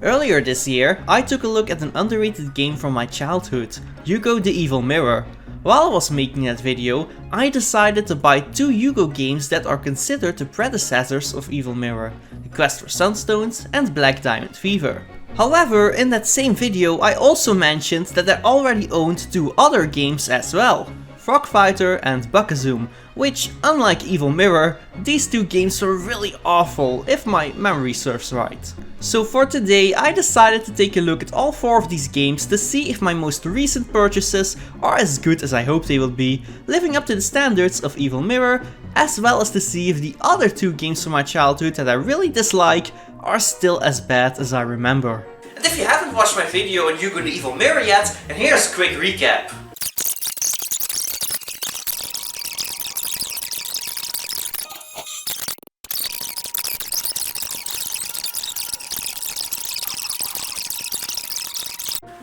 Earlier this year, I took a look at an underrated game from my childhood, Hugo the Evil Mirror. While I was making that video, I decided to buy 2 Hugo games that are considered the predecessors of Evil Mirror, The Quest for Sunstones and Black Diamond Fever. However, in that same video I also mentioned that I already owned 2 other games as well, Frog Fighter and Bukkazoom, which, unlike Evil Mirror, these 2 games were really awful if my memory serves right. So for today I decided to take a look at all 4 of these games to see if my most recent purchases are as good as I hope they will be, living up to the standards of Evil Mirror, as well as to see if the other 2 games from my childhood that I really dislike are still as bad as I remember. And if you haven't watched my video on Hugo the Evil Mirror yet, and here's a quick recap.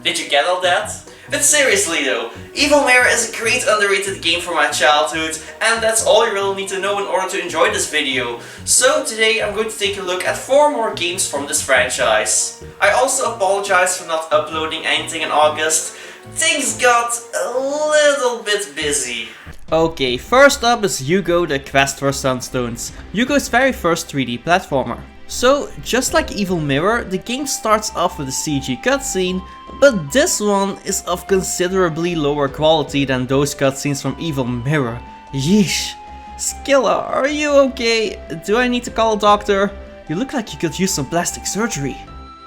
Did you get all that? But seriously though, Evil Mirror is a great underrated game from my childhood, and that's all you really need to know in order to enjoy this video. So today I'm going to take a look at 4 more games from this franchise. I also apologize for not uploading anything in August. Things got a little bit busy. Okay, first up is Hugo the Quest for Sunstones, Hugo's very first 3D platformer. So, just like Evil Mirror, the game starts off with a CG cutscene, but this one is of considerably lower quality than those cutscenes from Evil Mirror. Yeesh. Skilla, are you okay? Do I need to call a doctor? You look like you could use some plastic surgery.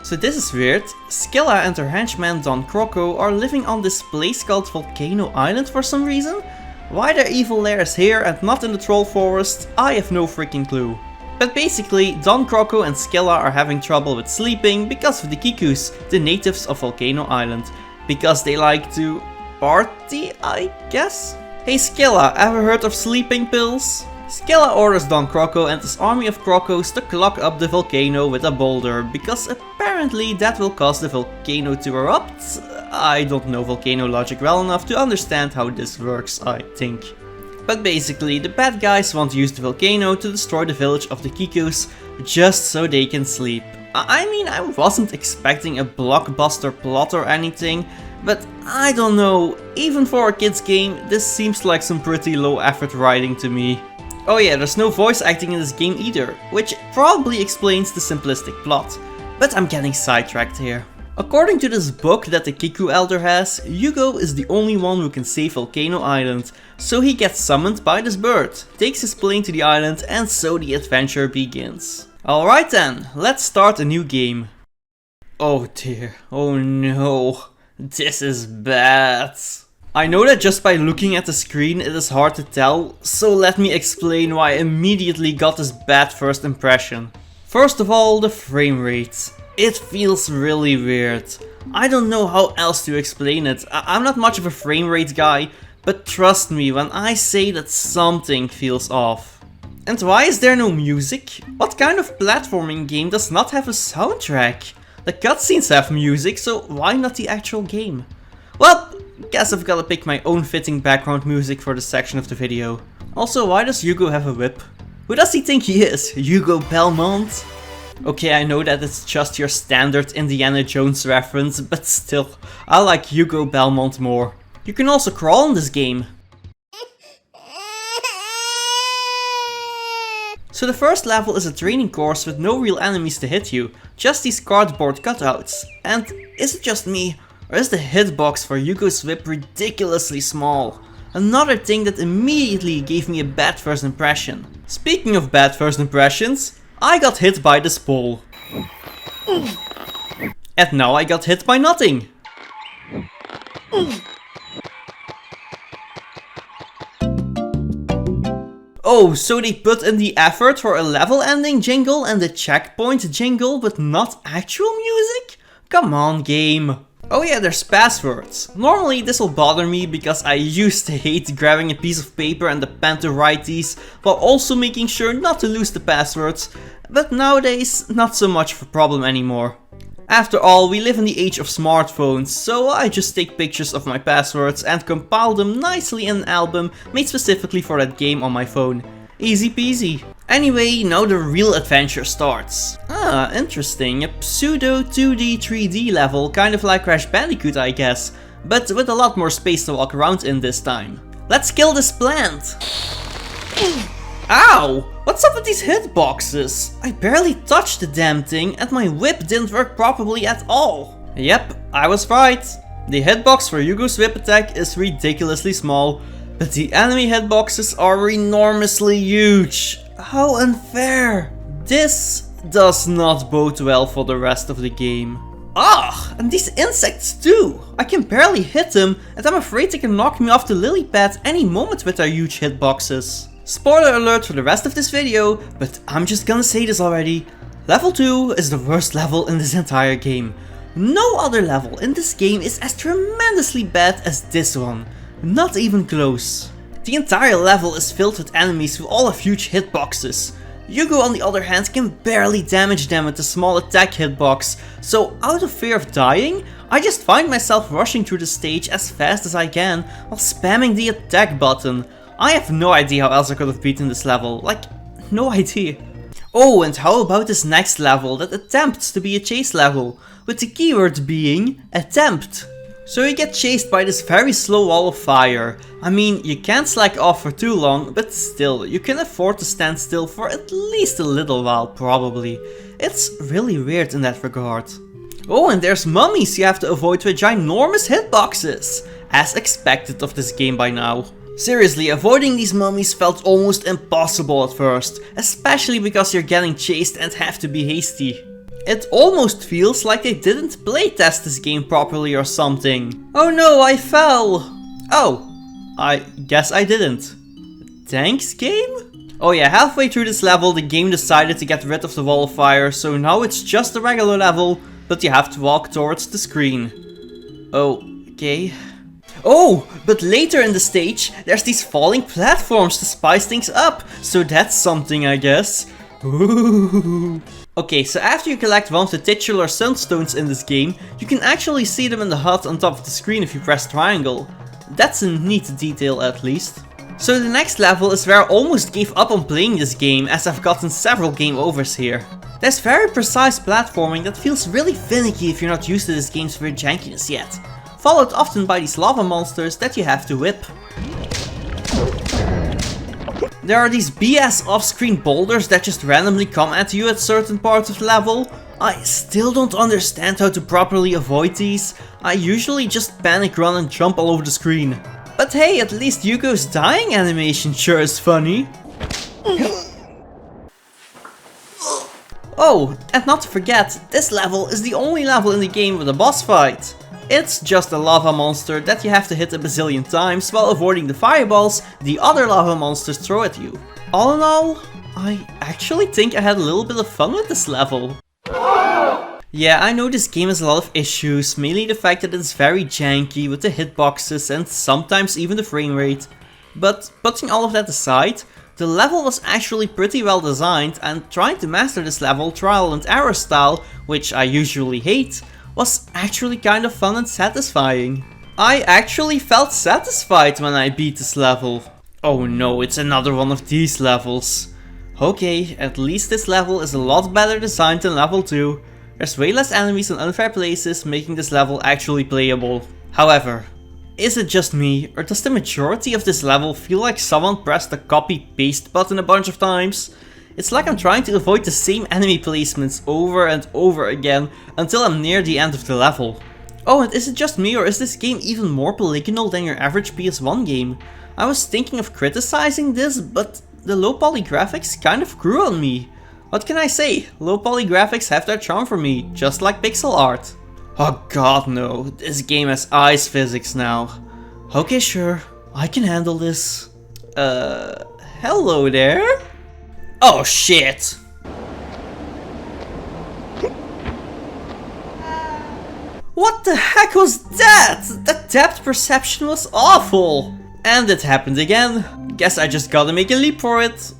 So this is weird. Skilla and her henchman Don Croco are living on this place called Volcano Island for some reason. Why their evil lair is here and not in the troll forest, I have no freaking clue. But basically, Don Croco and Skilla are having trouble with sleeping because of the Kikus, the natives of Volcano Island. Because they like to party, I guess? Hey Skilla, ever heard of sleeping pills? Skilla orders Don Croco and his army of Crocos to clog up the volcano with a boulder, because apparently that will cause the volcano to erupt. I don't know volcano logic well enough to understand how this works, I think. But basically, the bad guys want to use the volcano to destroy the village of the Kikus, just so they can sleep. I mean, I wasn't expecting a blockbuster plot or anything, but I don't know, even for a kids game, this seems like some pretty low effort writing to me. Oh yeah, there's no voice acting in this game either, which probably explains the simplistic plot. But I'm getting sidetracked here. According to this book that the Kiku Elder has, Hugo is the only one who can save Volcano Island, so he gets summoned by this bird, takes his plane to the island, and so the adventure begins. Alright then, let's start a new game. Oh dear, oh no, this is bad. I know that just by looking at the screen it is hard to tell, so let me explain why I immediately got this bad first impression. First of all, the frame rate. It feels really weird. I don't know how else to explain it. I'm not much of a frame rate guy, but trust me when I say that something feels off. And why is there no music? What kind of platforming game does not have a soundtrack? The cutscenes have music, so why not the actual game? Well, guess I've gotta pick my own fitting background music for this section of the video. Also, why does Hugo have a whip? Who does he think he is? Hugo Belmont? Okay, I know that it's just your standard Indiana Jones reference, but still, I like Hugo Belmont more. You can also crawl in this game. So the first level is a training course with no real enemies to hit you, just these cardboard cutouts. And is it just me, or is the hitbox for Hugo's whip ridiculously small? Another thing that immediately gave me a bad first impression. Speaking of bad first impressions, I got hit by this pole. And now I got hit by nothing. Oh, so they put in the effort for a level ending jingle and a checkpoint jingle, but not actual music? Come on, game. Oh yeah, there's passwords. Normally this will bother me because I used to hate grabbing a piece of paper and a pen to write these, while also making sure not to lose the passwords, but nowadays not so much of a problem anymore. After all, we live in the age of smartphones, so I just take pictures of my passwords and compile them nicely in an album made specifically for that game on my phone. Easy peasy. Anyway, now the real adventure starts. Huh, interesting. A pseudo 2D 3D level, kind of like Crash Bandicoot I guess, but with a lot more space to walk around in this time. Let's kill this plant! Ow! What's up with these hitboxes? I barely touched the damn thing and my whip didn't work properly at all. Yep, I was right. The hitbox for Hugo's whip attack is ridiculously small, but the enemy hitboxes are enormously huge. How unfair! This does not bode well for the rest of the game. Ah, and these insects too! I can barely hit them and I'm afraid they can knock me off the lily pad any moment with their huge hitboxes. Spoiler alert for the rest of this video, but I'm just gonna say this already. Level 2 is the worst level in this entire game. No other level in this game is as tremendously bad as this one. Not even close. The entire level is filled with enemies who all have huge hitboxes. Hugo on the other hand can barely damage them with a small attack hitbox, so out of fear of dying, I just find myself rushing through the stage as fast as I can while spamming the attack button. I have no idea how else I could have beaten this level, like, no idea. Oh, and how about this next level that attempts to be a chase level, with the keyword being attempt. So you get chased by this very slow wall of fire. I mean, you can't slack off for too long, but still, you can afford to stand still for at least a little while, probably. It's really weird in that regard. Oh, and there's mummies you have to avoid with ginormous hitboxes, as expected of this game by now. Seriously, avoiding these mummies felt almost impossible at first, especially because you're getting chased and have to be hasty. It almost feels like they didn't playtest this game properly or something. Oh no, I fell! Oh, I guess I didn't. Thanks, game? Oh yeah, halfway through this level the game decided to get rid of the wall of fire, so now it's just a regular level, but you have to walk towards the screen. Okay. Oh, but later in the stage there's these falling platforms to spice things up, so that's something I guess. Ooh. Okay, so after you collect one of the titular Sunstones in this game, you can actually see them in the HUD on top of the screen if you press triangle. That's a neat detail at least. So the next level is where I almost gave up on playing this game as I've gotten several game overs here. There's very precise platforming that feels really finicky if you're not used to this game's weird jankiness yet, followed often by these lava monsters that you have to whip. There are these BS off-screen boulders that just randomly come at you at certain parts of the level. I still don't understand how to properly avoid these. I usually just panic run and jump all over the screen. But hey, at least Hugo's dying animation sure is funny. Oh, and not to forget, this level is the only level in the game with a boss fight. It's just a lava monster that you have to hit a bazillion times while avoiding the fireballs the other lava monsters throw at you. All in all, I actually think I had a little bit of fun with this level. Yeah, I know this game has a lot of issues, mainly the fact that it's very janky with the hitboxes and sometimes even the frame rate. But putting all of that aside, the level was actually pretty well designed, and trying to master this level trial and error style, which I usually hate, was actually kind of fun and satisfying. I actually felt satisfied when I beat this level. Oh no, it's another one of these levels. Okay, at least this level is a lot better designed than level 2. There's way less enemies in unfair places, making this level actually playable. However, is it just me, or does the majority of this level feel like someone pressed the copy-paste button a bunch of times? It's like I'm trying to avoid the same enemy placements over and over again until I'm near the end of the level. Oh, and is it just me, or is this game even more polygonal than your average PS1 game? I was thinking of criticizing this, but the low poly graphics kind of grew on me. What can I say? Low poly graphics have their charm for me, just like pixel art. Oh god no, this game has ice physics now. Okay, sure, I can handle this. Hello there? Oh shit! What the heck was that? That depth perception was awful! And it happened again. Guess I just gotta make a leap for it.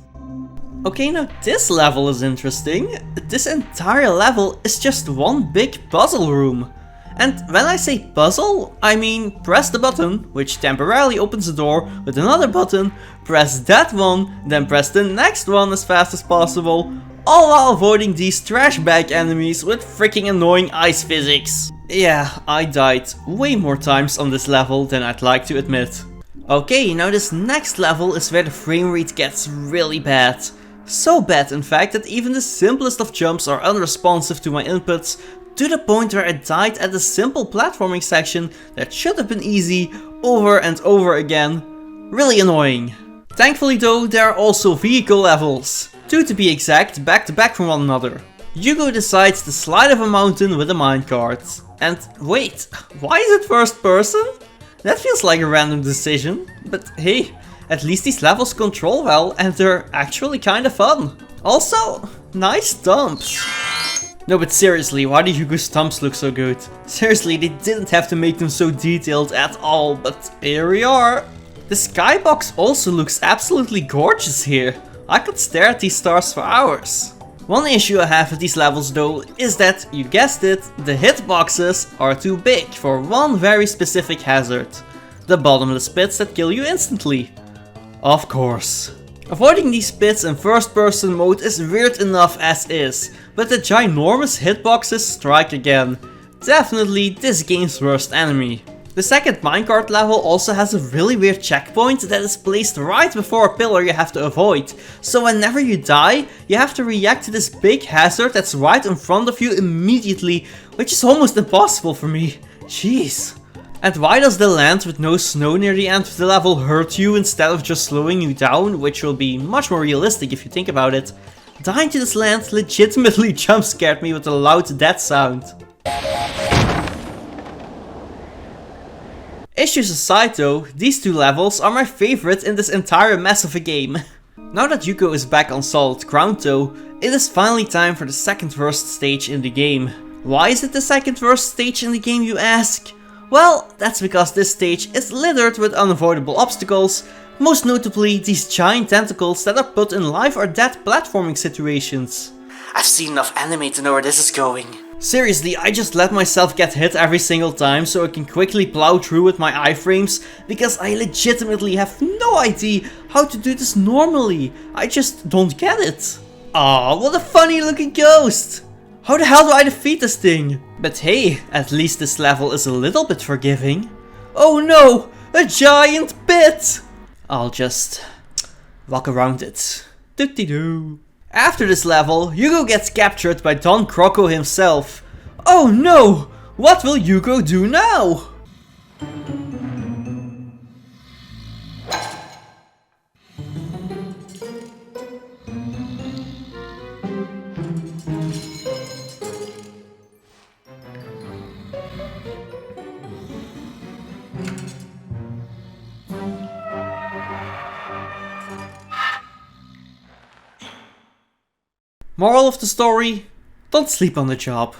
Okay, now this level is interesting. This entire level is just one big puzzle room. And when I say puzzle, I mean press the button, which temporarily opens the door with another button, press that one, then press the next one as fast as possible, all while avoiding these trash bag enemies with freaking annoying ice physics. Yeah, I died way more times on this level than I'd like to admit. Okay, now this next level is where the frame rate gets really bad. So bad in fact that even the simplest of jumps are unresponsive to my inputs, to the point where I died at a simple platforming section that should have been easy over and over again. Really annoying. Thankfully though, there are also vehicle levels. 2 to be exact, back to back from one another. Hugo decides to slide off a mountain with a minecart. And wait, why is it first person? That feels like a random decision, but hey, at least these levels control well and they're actually kinda fun. Also, nice stumps. No, but seriously, why do Hugo's stumps look so good? Seriously, they didn't have to make them so detailed at all, but here we are. The skybox also looks absolutely gorgeous here. I could stare at these stars for hours. One issue I have with these levels though is that, you guessed it, the hitboxes are too big for one very specific hazard. The bottomless pits that kill you instantly. Of course. Avoiding these pits in first person mode is weird enough as is, but the ginormous hitboxes strike again. Definitely this game's worst enemy. The second minecart level also has a really weird checkpoint that is placed right before a pillar you have to avoid. So whenever you die, you have to react to this big hazard that's right in front of you immediately, which is almost impossible for me. Jeez. And why does the land with no snow near the end of the level hurt you instead of just slowing you down, which will be much more realistic if you think about it? Dying to this land legitimately jump scared me with a loud death sound. Issues aside though, these 2 levels are my favorite in this entire mess of a game. Now that Hugo is back on solid ground though, it is finally time for the second worst stage in the game. Why is it the second worst stage in the game, you ask? Well, that's because this stage is littered with unavoidable obstacles, most notably these giant tentacles that are put in life or death platforming situations. I've seen enough anime to know where this is going. Seriously, I just let myself get hit every single time so I can quickly plow through with my iframes, because I legitimately have no idea how to do this normally. I just don't get it. Aw, what a funny looking ghost! How the hell do I defeat this thing? But hey, at least this level is a little bit forgiving. Oh no, a giant pit! I'll just walk around it. Doo-dee-doo. After this level, Hugo gets captured by Don Croco himself. Oh no! What will Hugo do now? Moral of the story, don't sleep on the job.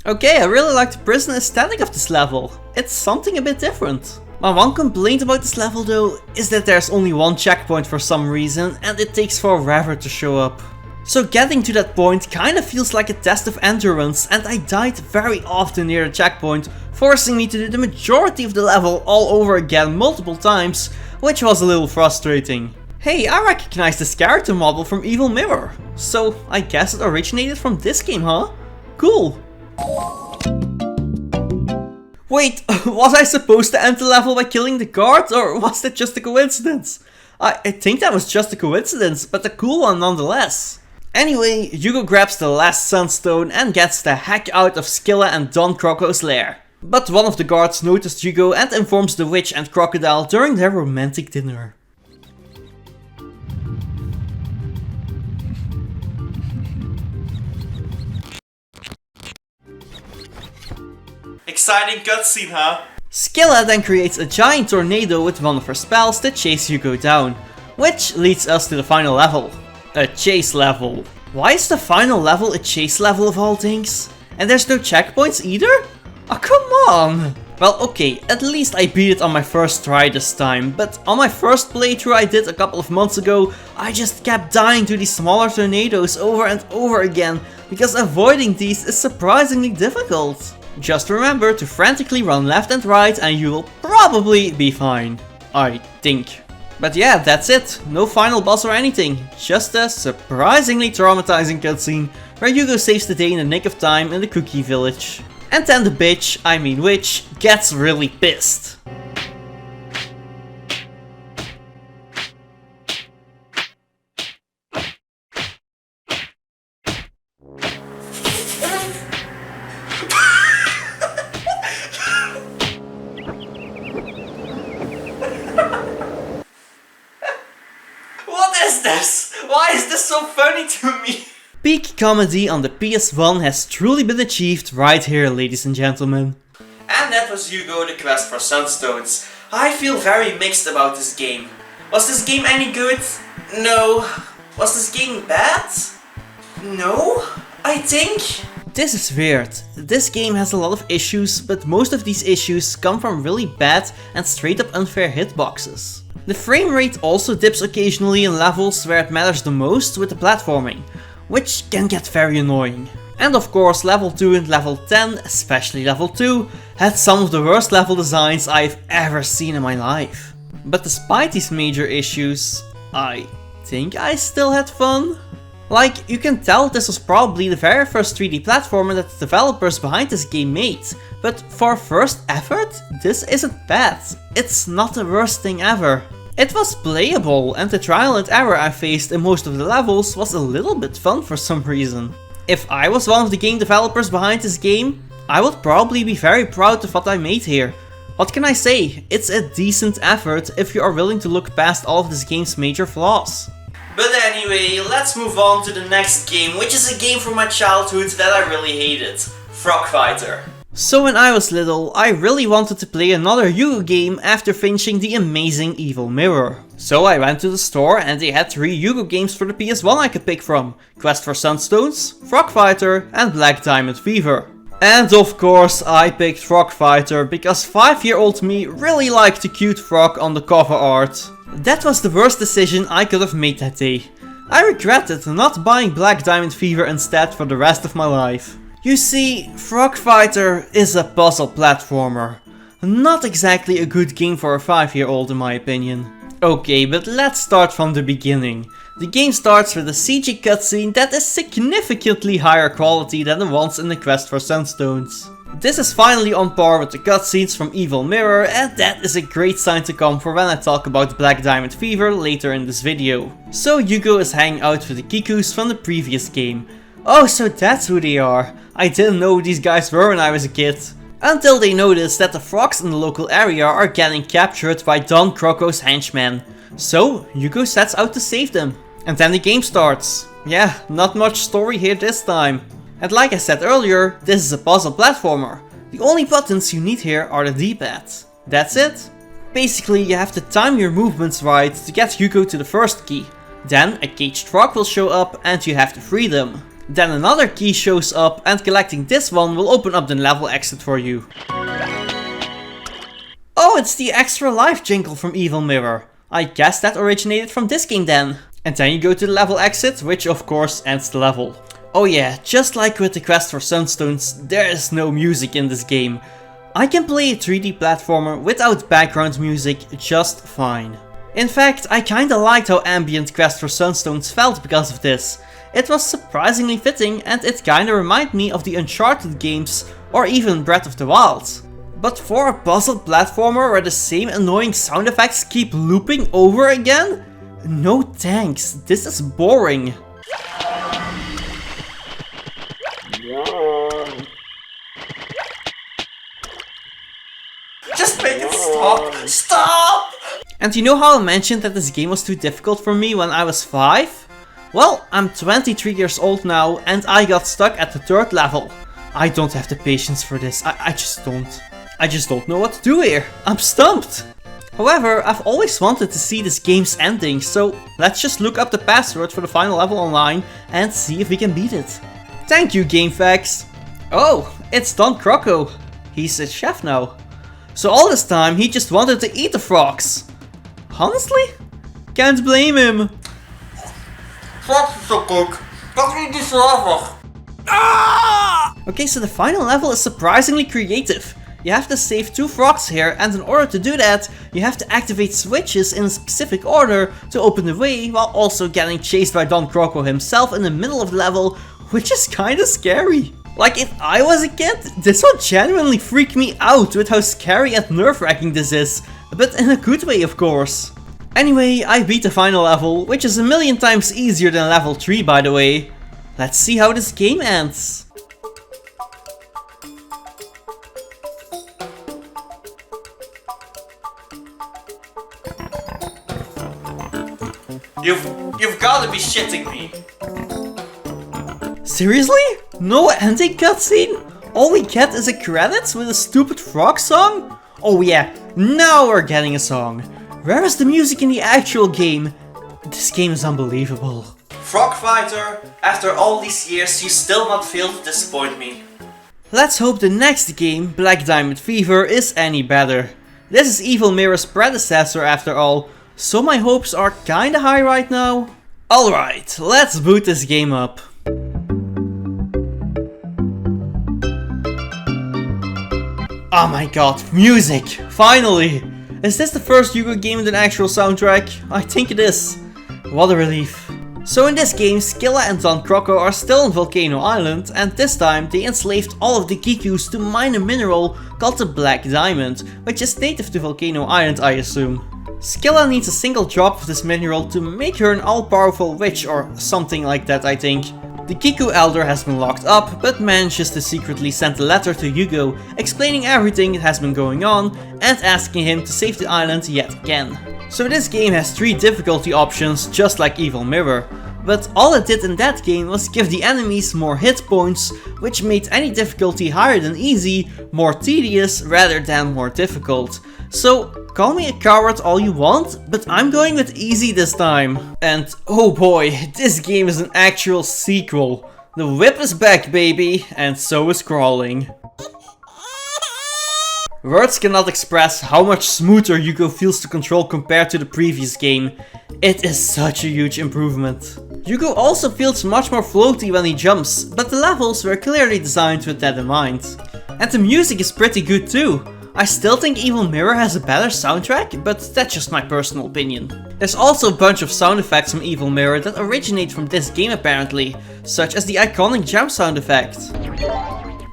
Okay, I really like the prison aesthetic of this level. It's something a bit different. My one complaint about this level though is that there's only one checkpoint for some reason and it takes forever to show up. So getting to that point kinda feels like a test of endurance, and I died very often near the checkpoint, forcing me to do the majority of the level all over again multiple times, which was a little frustrating. Hey, I recognize this character model from Evil Mirror, so I guess it originated from this game, huh? Cool. Wait, was I supposed to end the level by killing the guard, or was that just a coincidence? I think that was just a coincidence, but a cool one nonetheless. Anyway, Hugo grabs the last Sunstone and gets the heck out of Skilla and Don Croco's lair. But one of the guards noticed Hugo and informs the witch and crocodile during their romantic dinner. Exciting cutscene, huh? Skilla then creates a giant tornado with one of her spells to chase Hugo down, which leads us to the final level. A chase level. Why is the final level a chase level of all things? And there's no checkpoints either? Oh, come on! Well, okay, at least I beat it on my first try this time, but on my first playthrough I did a couple of months ago, I just kept dying to these smaller tornadoes over and over again, because avoiding these is surprisingly difficult. Just remember to frantically run left and right and you will probably be fine. I think. But yeah, that's it. No final boss or anything. Just a surprisingly traumatizing cutscene where Hugo saves the day in the nick of time in the cookie village. And then the bitch, I mean witch, gets really pissed. Why is this so funny to me? Peak comedy on the PS1 has truly been achieved right here, ladies and gentlemen. And that was Hugo, the quest for Sunstones. I feel very mixed about this game. Was this game any good? No. Was this game bad? No, I think. This is weird. This game has a lot of issues, but most of these issues come from really bad and straight up unfair hitboxes. The frame rate also dips occasionally in levels where it matters the most with the platforming, which can get very annoying. And of course level 2 and level 10, especially level 2, had some of the worst level designs I've ever seen in my life. But despite these major issues, I think I still had fun. Like, you can tell this was probably the very first 3D platformer that the developers behind this game made, but for first effort, this isn't bad. It's not the worst thing ever. It was playable, and the trial and error I faced in most of the levels was a little bit fun for some reason. If I was one of the game developers behind this game, I would probably be very proud of what I made here. What can I say? It's a decent effort if you are willing to look past all of this game's major flaws. But anyway, let's move on to the next game, which is a game from my childhood that I really hated. Frog Fighter. So when I was little, I really wanted to play another Hugo game after finishing the amazing Evil Mirror. So I went to the store and they had 3 Hugo games for the PS1 I could pick from. Quest for Sunstones, Frog Fighter and Black Diamond Fever. And of course I picked Frog Fighter because 5-year-old me really liked the cute frog on the cover art. That was the worst decision I could have made that day. I regretted not buying Black Diamond Fever instead for the rest of my life. You see, Frog Fighter is a puzzle platformer. Not exactly a good game for a 5-year-old in my opinion. Okay, but let's start from the beginning. The game starts with a CG cutscene that is significantly higher quality than the ones in the Quest for Sunstones. This is finally on par with the cutscenes from Evil Mirror, and that is a great sign to come for when I talk about Black Diamond Fever later in this video. So Hugo is hanging out with the Kikus from the previous game. Oh, so that's who they are. I didn't know who these guys were when I was a kid. Until they notice that the frogs in the local area are getting captured by Don Croco's henchmen. So Hugo sets out to save them. And then the game starts. Yeah, not much story here this time. And like I said earlier, this is a puzzle platformer. The only buttons you need here are the D-pad. That's it. Basically, you have to time your movements right to get Hugo to the first key. Then a caged frog will show up and you have to free them. Then another key shows up and collecting this one will open up the level exit for you. Oh, it's the extra life jingle from Evil Mirror. I guess that originated from this game then. And then you go to the level exit, which of course ends the level. Oh yeah, just like with the Quest for Sunstones, there is no music in this game. I can play a 3D platformer without background music just fine. In fact, I kinda liked how ambient Quest for Sunstones felt because of this. It was surprisingly fitting and it kinda reminded me of the Uncharted games or even Breath of the Wild. But for a puzzle platformer where the same annoying sound effects keep looping over again? No thanks, this is boring. Just make it stop! Stop! And you know how I mentioned that this game was too difficult for me when I was 5? Well, I'm 23 years old now and I got stuck at the 3rd level. I don't have the patience for this, I just don't. I just don't know what to do here. I'm stumped! However, I've always wanted to see this game's ending, so let's just look up the password for the final level online and see if we can beat it. Thank you, GameFAQs! Oh, it's Don Croco. He's a chef now. So all this time he just wanted to eat the frogs. Honestly? Can't blame him. Frogs is so good. Don't eat this level. Okay, so the final level is surprisingly creative. You have to save 2 frogs here, and in order to do that, you have to activate switches in a specific order to open the way, while also getting chased by Don Croco himself in the middle of the level, which is kinda scary. Like, if I was a kid, this would genuinely freak me out with how scary and nerve-wracking this is, but in a good way, of course. Anyway, I beat the final level, which is a million times easier than level 3, by the way. Let's see how this game ends. You've gotta be shitting me. Seriously? No ending cutscene? All we get is a credits with a stupid frog song? Oh yeah, now we're getting a song. Where is the music in the actual game? This game is unbelievable. Frog Fighter, after all these years, you still not failed to disappoint me. Let's hope the next game, Black Diamond Fever, is any better. This is Evil Mirror's predecessor after all, so my hopes are kinda high right now. Alright, let's boot this game up. Oh my god, music! Finally! Is this the first Hugo game with an actual soundtrack? I think it is. What a relief. So in this game, Skilla and Don Croco are still on Volcano Island, and this time they enslaved all of the Kikus to mine a mineral called the Black Diamond, which is native to Volcano Island, I assume. Skilla needs a single drop of this mineral to make her an all-powerful witch or something like that, I think. The Kiku Elder has been locked up, but manages to secretly send a letter to Hugo, explaining everything that has been going on and asking him to save the island yet again. So this game has 3 difficulty options, just like Evil Mirror. But all it did in that game was give the enemies more hit points, which made any difficulty higher than easy more tedious rather than more difficult. So call me a coward all you want, but I'm going with easy this time. And oh boy, this game is an actual sequel. The whip is back, baby, and so is crawling. Words cannot express how much smoother Hugo feels to control compared to the previous game. It is such a huge improvement. Hugo also feels much more floaty when he jumps, but the levels were clearly designed with that in mind. And the music is pretty good too. I still think Evil Mirror has a better soundtrack, but that's just my personal opinion. There's also a bunch of sound effects from Evil Mirror that originate from this game apparently, such as the iconic jump sound effect.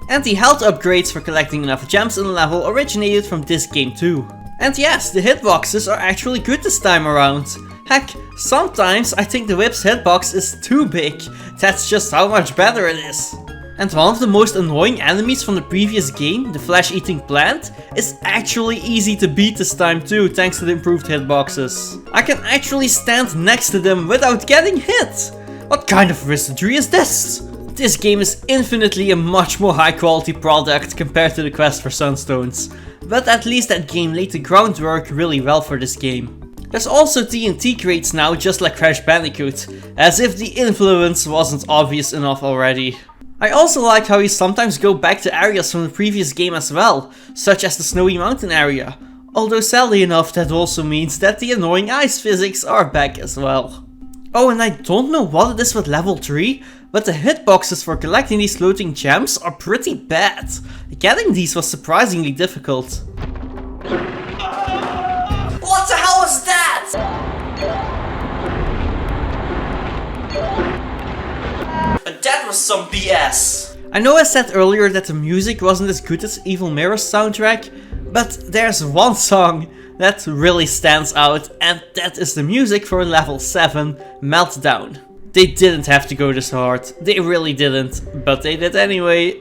And the health upgrades for collecting enough gems in a level originated from this game too. And yes, the hitboxes are actually good this time around. Heck, sometimes I think the whip's hitbox is too big. That's just how much better it is. And one of the most annoying enemies from the previous game, the flesh-eating plant, is actually easy to beat this time too, thanks to the improved hitboxes. I can actually stand next to them without getting hit! What kind of wizardry is this? This game is infinitely a much more high quality product compared to the quest for Sunstones, but at least that game laid the groundwork really well for this game. There's also TNT crates now, just like Crash Bandicoot, as if the influence wasn't obvious enough already. I also like how you sometimes go back to areas from the previous game as well, such as the Snowy Mountain area, although sadly enough that also means that the annoying ice physics are back as well. Oh, and I don't know what it is with level 3, but the hitboxes for collecting these floating gems are pretty bad. Getting these was surprisingly difficult. What the hell was that? That was some BS. I know I said earlier that the music wasn't as good as Evil Mirror's soundtrack, but there's one song that really stands out, and that is the music for level 7, Meltdown. They didn't have to go this hard, they really didn't, but they did anyway.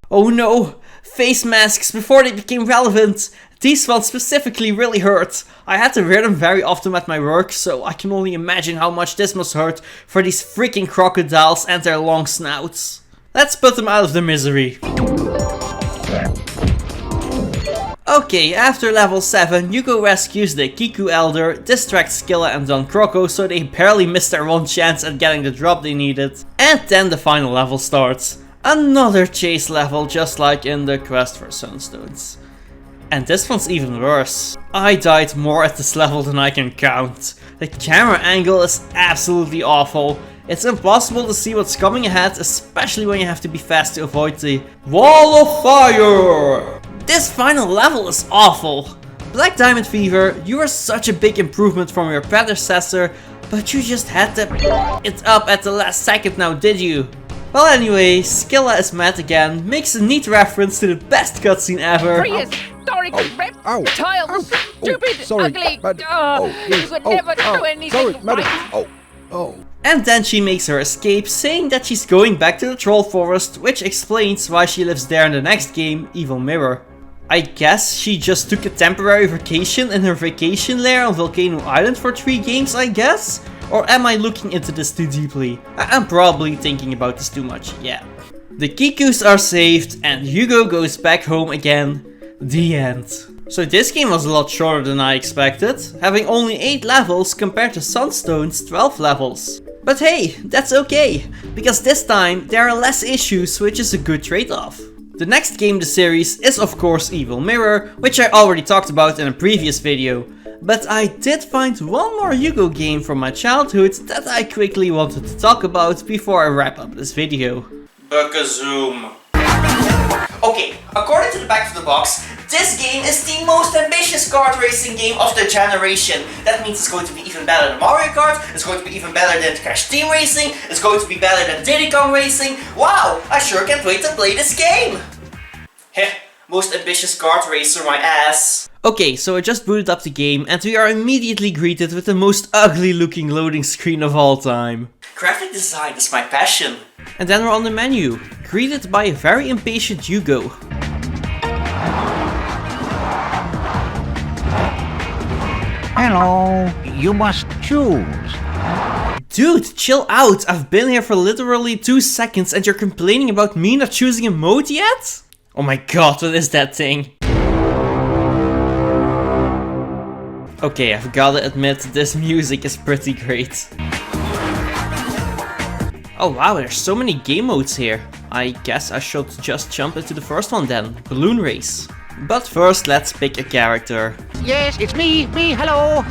Oh no! Face masks before they became relevant! These ones specifically really hurt. I had to wear them very often at my work, so I can only imagine how much this must hurt for these freaking crocodiles and their long snouts. Let's put them out of their misery. Okay, after level 7, Hugo rescues the Kiku Elder, distracts Skilla and Don Croco so they barely missed their one chance at getting the drop they needed. And then the final level starts. Another chase level just like in the quest for Sunstones. And this one's even worse. I died more at this level than I can count. The camera angle is absolutely awful. It's impossible to see what's coming ahead, especially when you have to be fast to avoid the wall of fire. This final level is awful. Black Diamond Fever, you are such a big improvement from your predecessor, but you just had to it up at the last second now, did you? Well anyway, Skilla is mad again, makes a neat reference to the best cutscene ever. Prehistoric reptile, stupid, ugly, you could never do anything right. And then she makes her escape, saying that she's going back to the Troll Forest, which explains why she lives there in the next game, Evil Mirror. I guess she just took a temporary vacation in her vacation lair on Volcano Island for 3 games, I guess? Or am I looking into this too deeply? I'm probably thinking about this too much, yeah. The Kikus are saved and Hugo goes back home again. The end. So this game was a lot shorter than I expected, having only 8 levels compared to Sunstone's 12 levels. But hey, that's okay, because this time there are less issues, which is a good trade-off. The next game in the series is of course Evil Mirror, which I already talked about in a previous video. But I did find one more Hugo game from my childhood that I quickly wanted to talk about before I wrap up this video. Bukkazoom. Okay, according to the back of the box, this game is the most ambitious kart racing game of the generation. That means it's going to be even better than Mario Kart, it's going to be even better than Crash Team Racing, it's going to be better than Diddy Racing. Wow, I sure can't wait to play this game! Heh, most ambitious kart racer, my ass. Okay, so I just booted up the game and we are immediately greeted with the most ugly looking loading screen of all time. Graphic design is my passion. And then we're on the menu, greeted by a very impatient Hugo. Hello, you must choose. Dude, chill out, I've been here for literally 2 seconds and you're complaining about me not choosing a mode yet? Oh my god, what is that thing? Okay, I've gotta admit, this music is pretty great. Oh wow, there's so many game modes here. I guess I should just jump into the first one then, Balloon Race. But first, let's pick a character. Yes, it's me, hello.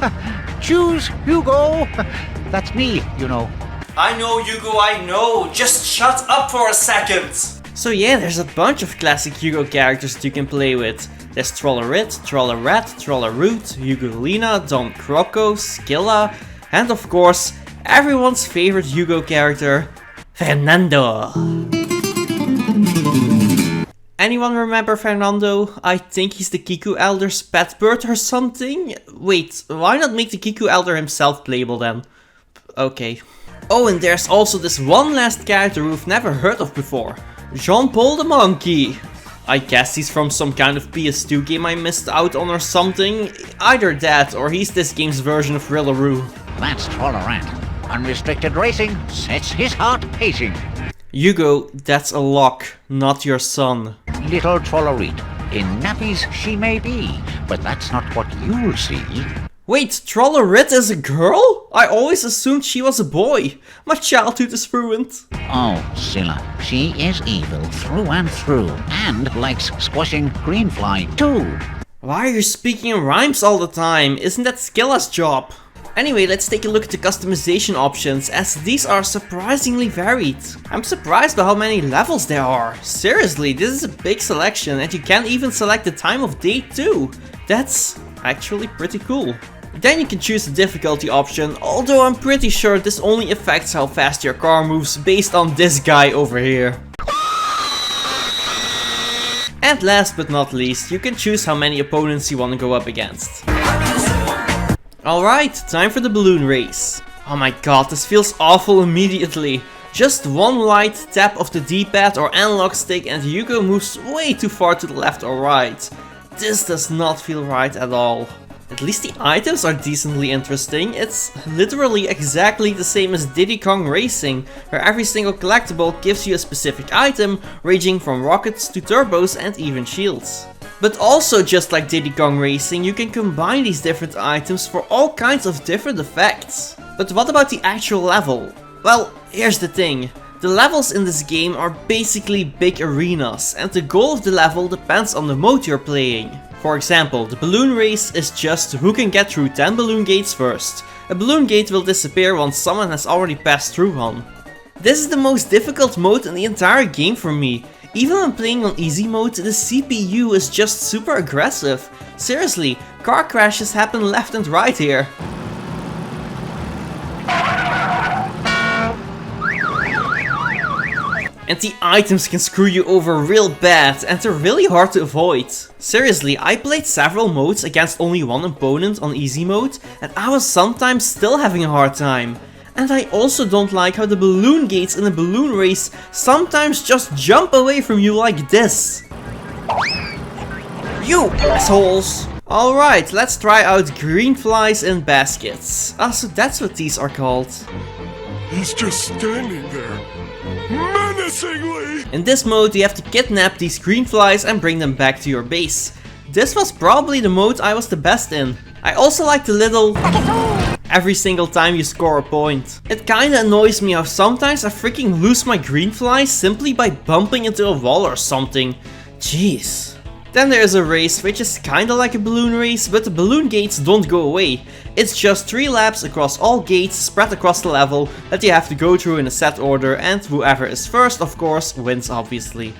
Choose Hugo. That's me, you know. I know, Hugo, I know. Just shut up for a second. So yeah, there's a bunch of classic Hugo characters that you can play with. There's Trollerit, Trollerat, Trolleroot, Hugolina, Don Croco, Skilla, and of course, everyone's favorite Hugo character, Fernando. Anyone remember Fernando? I think he's the Kiku Elder's pet bird or something? Wait, why not make the Kiku Elder himself playable then? Okay. Oh, and there's also this one last character we've never heard of before. Jean-Paul the Monkey. I guess he's from some kind of PS2 game I missed out on or something. Either that, or he's this game's version of Rillaroo. That's Trollerat. Unrestricted racing sets his heart pacing. Hugo, that's a lock, not your son. Little Trollerit. In nappies she may be, but that's not what you'll see. Wait, Trollerit is a girl? I always assumed she was a boy. My childhood is ruined. Oh, Scylla, she is evil through and through, and likes squashing Greenfly too. Why are you speaking in rhymes all the time? Isn't that Scylla's job? Anyway, let's take a look at the customization options, as these are surprisingly varied. I'm surprised by how many levels there are. Seriously, this is a big selection, and you can even select the time of day too. That's actually pretty cool. Then you can choose the difficulty option, although I'm pretty sure this only affects how fast your car moves based on this guy over here. And last but not least, you can choose how many opponents you want to go up against. Alright, time for the balloon race. Oh my god, this feels awful immediately. Just one light tap of the D-pad or analog stick and Hugo moves way too far to the left or right. This does not feel right at all. At least the items are decently interesting. It's literally exactly the same as Diddy Kong Racing, where every single collectible gives you a specific item, ranging from rockets to turbos and even shields. But also, just like Diddy Kong Racing, you can combine these different items for all kinds of different effects. But what about the actual level? Well, here's the thing. The levels in this game are basically big arenas, and the goal of the level depends on the mode you're playing. For example, the balloon race is just who can get through 10 balloon gates first. A balloon gate will disappear once someone has already passed through one. This is the most difficult mode in the entire game for me. Even when playing on easy mode, the CPU is just super aggressive. Seriously, car crashes happen left and right here. And the items can screw you over real bad, and they're really hard to avoid. Seriously, I played several modes against only one opponent on easy mode, and I was sometimes still having a hard time. And I also don't like how the balloon gates in a balloon race sometimes just jump away from you like this. You assholes! Alright, let's try out green flies in baskets. Ah, so that's what these are called. He's just standing there, menacingly! In this mode, you have to kidnap these green flies and bring them back to your base. This was probably the mode I was the best in. I also like the little every single time you score a point. It kinda annoys me how sometimes I freaking lose my green flies simply by bumping into a wall or something. Jeez. Then there is a race which is kinda like a balloon race, but the balloon gates don't go away. It's just 3 laps across all gates spread across the level that you have to go through in a set order, and whoever is first, of course, wins obviously.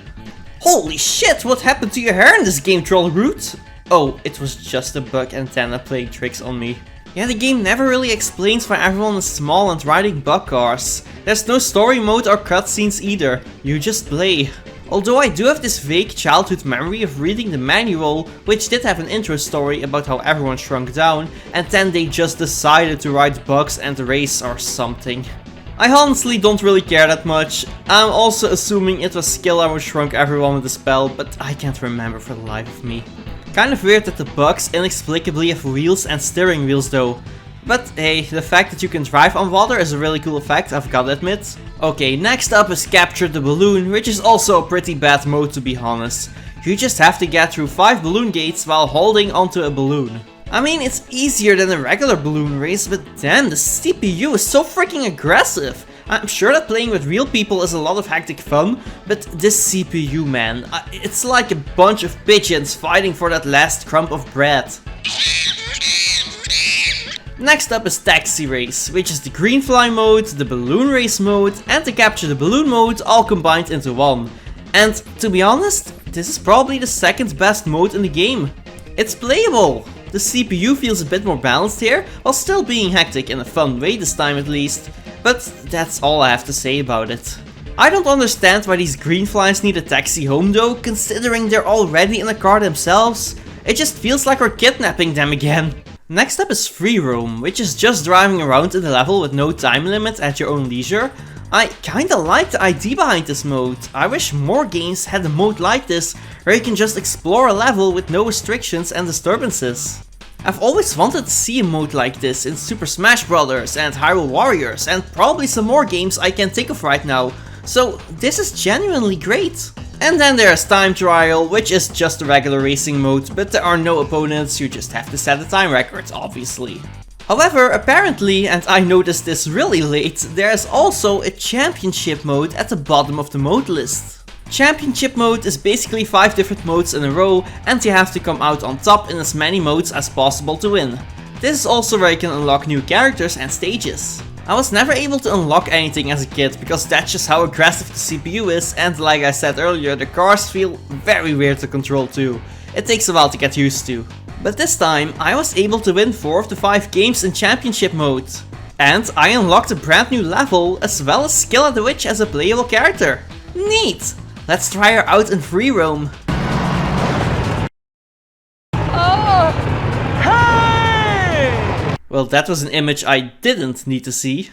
Holy shit, what happened to your hair in this game, Trollroot? Oh, it was just a bug antenna playing tricks on me. Yeah, the game never really explains why everyone is small and riding bug cars. There's no story mode or cutscenes either, you just play. Although I do have this vague childhood memory of reading the manual, which did have an intro story about how everyone shrunk down, and then they just decided to ride bugs and race or something. I honestly don't really care that much. I'm also assuming it was Skilla who shrunk everyone with a spell, but I can't remember for the life of me. Kind of weird that the bugs inexplicably have wheels and steering wheels though. But hey, the fact that you can drive on water is a really cool effect, I've gotta admit. Okay, next up is Capture the Balloon, which is also a pretty bad mode to be honest. You just have to get through 5 balloon gates while holding onto a balloon. I mean, it's easier than a regular balloon race, but damn, the CPU is so freaking aggressive. I'm sure that playing with real people is a lot of hectic fun, but this CPU, man, it's like a bunch of pigeons fighting for that last crumb of bread. Next up is Taxi Race, which is the green fly mode, the balloon race mode, and the capture the balloon mode all combined into one. And to be honest, this is probably the second best mode in the game. It's playable. The CPU feels a bit more balanced here, while still being hectic in a fun way this time at least. But that's all I have to say about it. I don't understand why these green flies need a taxi home though, considering they're already in a car themselves. It just feels like we're kidnapping them again. Next up is Free Roam, which is just driving around in the level with no time limit at your own leisure. I kinda like the idea behind this mode. I wish more games had a mode like this, where you can just explore a level with no restrictions and disturbances. I've always wanted to see a mode like this in Super Smash Bros. And Hyrule Warriors, and probably some more games I can think of right now, so this is genuinely great. And then there's Time Trial, which is just a regular racing mode, but there are no opponents, you just have to set a time record, obviously. However, apparently, and I noticed this really late, there's also a championship mode at the bottom of the mode list. Championship mode is basically 5 different modes in a row, and you have to come out on top in as many modes as possible to win. This is also where you can unlock new characters and stages. I was never able to unlock anything as a kid, because that's just how aggressive the CPU is, and like I said earlier, the cars feel very weird to control too. It takes a while to get used to. But this time, I was able to win 4 of the 5 games in championship mode. And I unlocked a brand new level, as well as Skilla the Witch as a playable character. Neat! Let's try her out in Free Roam. Well, that was an image I didn't need to see.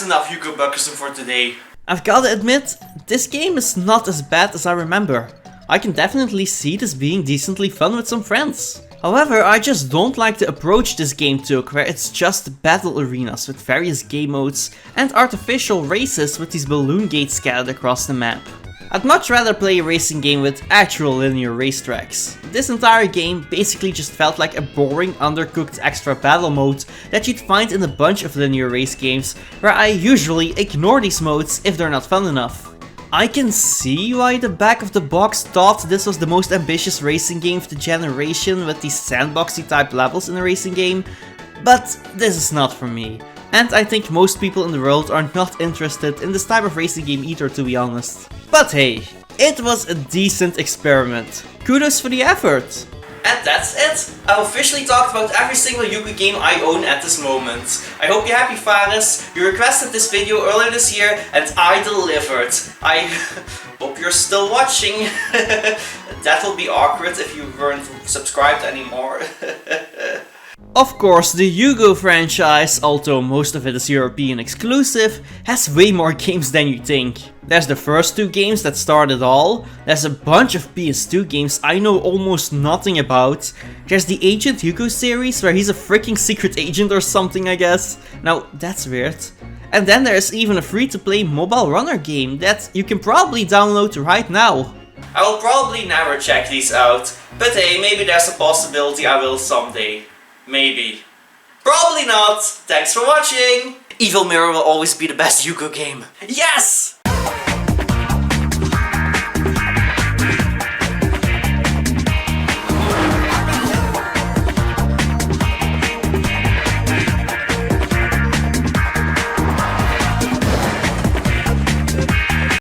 that's enough Hugo Bukkazoom for today. I've gotta admit, this game is not as bad as I remember. I can definitely see this being decently fun with some friends. However, I just don't like the approach this game took, where it's just battle arenas with various game modes and artificial races with these balloon gates scattered across the map. I'd much rather play a racing game with actual linear racetracks. This entire game basically just felt like a boring, undercooked extra battle mode that you'd find in a bunch of linear race games, where I usually ignore these modes if they're not fun enough. I can see why the back of the box thought this was the most ambitious racing game of the generation with these sandboxy type levels in a racing game, but this is not for me. And I think most people in the world are not interested in this type of racing game either, to be honest. But hey, it was a decent experiment. Kudos for the effort! And that's it! I've officially talked about every single Hugo game I own at this moment. I hope you're happy, Faris. You requested this video earlier this year and I delivered. I hope you're still watching. That'll be awkward if you weren't subscribed anymore. Of course, the Hugo franchise, although most of it is European exclusive, has way more games than you think. There's the first 2 games that start it all, there's a bunch of PS2 games I know almost nothing about, there's the Agent Hugo series where he's a freaking secret agent or something, I guess. Now, that's weird. And then there's even a free-to-play mobile runner game that you can probably download right now. I will probably never check these out, but hey, maybe there's a possibility I will someday. Maybe. Probably not. Thanks for watching. Evil Mirror will always be the best Hugo game. Yes!